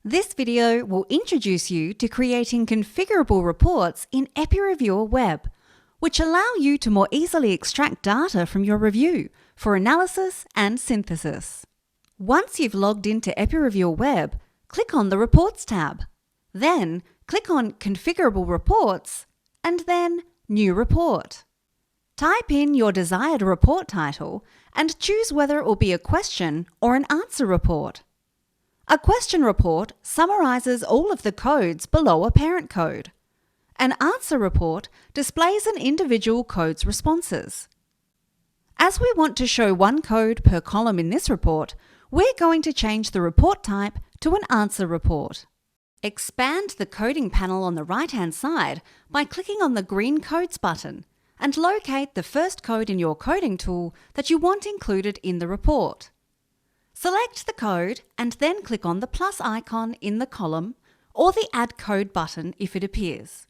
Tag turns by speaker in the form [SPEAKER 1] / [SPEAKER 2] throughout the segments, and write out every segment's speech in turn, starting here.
[SPEAKER 1] This video will introduce you to creating configurable reports in EPPI-Reviewer Web, which allow you to more easily extract data from your review for analysis and synthesis. Once you've logged into EPPI-Reviewer Web, click on the Reports tab. Then click on Configurable Reports and then New Report. Type in your desired report title and choose whether it will be a question or an answer report. A question report summarizes all of the codes below a parent code. An answer report displays an individual code's responses. As we want to show one code per column in this report, we're going to change the report type to an answer report. Expand the coding panel on the right-hand side by clicking on the green Codes button and locate the first code in your coding tool that you want included in the report. Select the code and then click on the plus icon in the column or the Add Code button if it appears.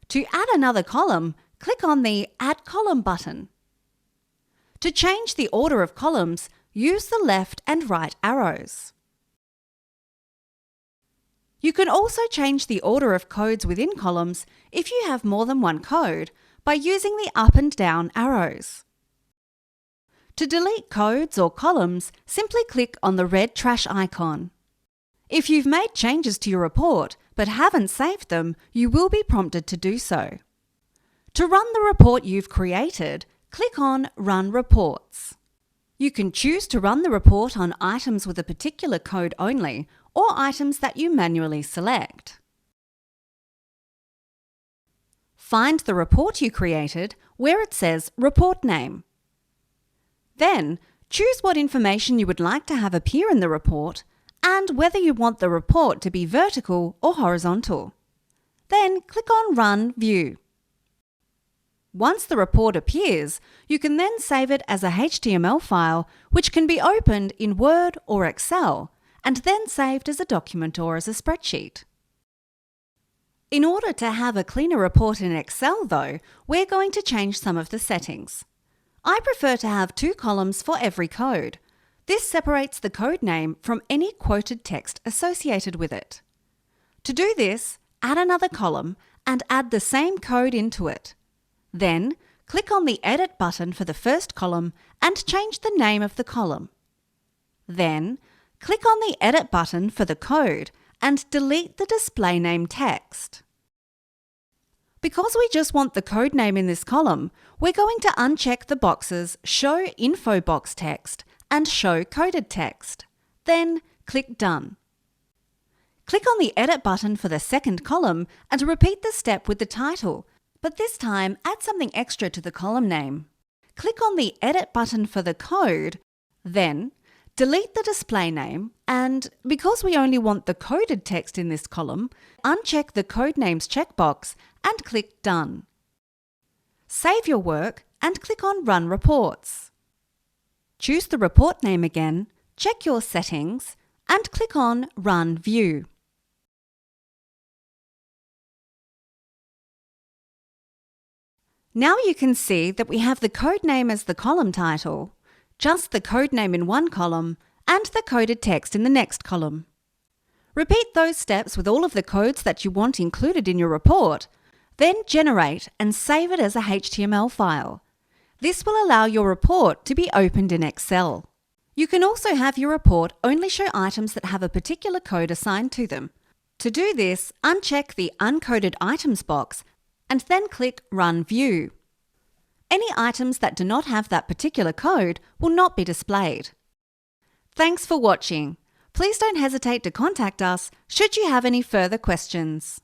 [SPEAKER 1] To add another column, click on the Add Column button. To change the order of columns, use the left and right arrows. You can also change the order of codes within columns if you have more than one code by using the up and down arrows. To delete codes or columns, simply click on the red trash icon. If you've made changes to your report but haven't saved them, you will be prompted to do so. To run the report you've created, click on Run Reports. You can choose to run the report on items with a particular code only or items that you manually select. Find the report you created where it says Report Name. Then, choose what information you would like to have appear in the report and whether you want the report to be vertical or horizontal. Then click on Run View. Once the report appears, you can then save it as a HTML file which can be opened in Word or Excel and then saved as a document or as a spreadsheet. In order to have a cleaner report in Excel though, we're going to change some of the settings. I prefer to have 2 columns for every code. This separates the code name from any quoted text associated with it. To do this, add another column and add the same code into it. Then, click on the Edit button for the first column and change the name of the column. Then, click on the Edit button for the code and delete the display name text. Because we just want the code name in this column, we're going to uncheck the boxes Show Info Box Text and Show Coded Text. Then click Done. Click on the Edit button for the second column and repeat the step with the title, but this time add something extra to the column name. Click on the Edit button for the code, then delete the display name, and because we only want the coded text in this column, uncheck the Code Names checkbox and click Done. Save your work and click on Run Reports. Choose the report name again, check your settings, and click on Run View. Now you can see that we have the code name as the column title, just the code name in one column, and the coded text in the next column. Repeat those steps with all of the codes that you want included in your report, then generate and save it as a HTML file. This will allow your report to be opened in Excel. You can also have your report only show items that have a particular code assigned to them. To do this, uncheck the Uncoded Items box and then click Run View. Any items that do not have that particular code will not be displayed. Thanks for watching. Please don't hesitate to contact us should you have any further questions.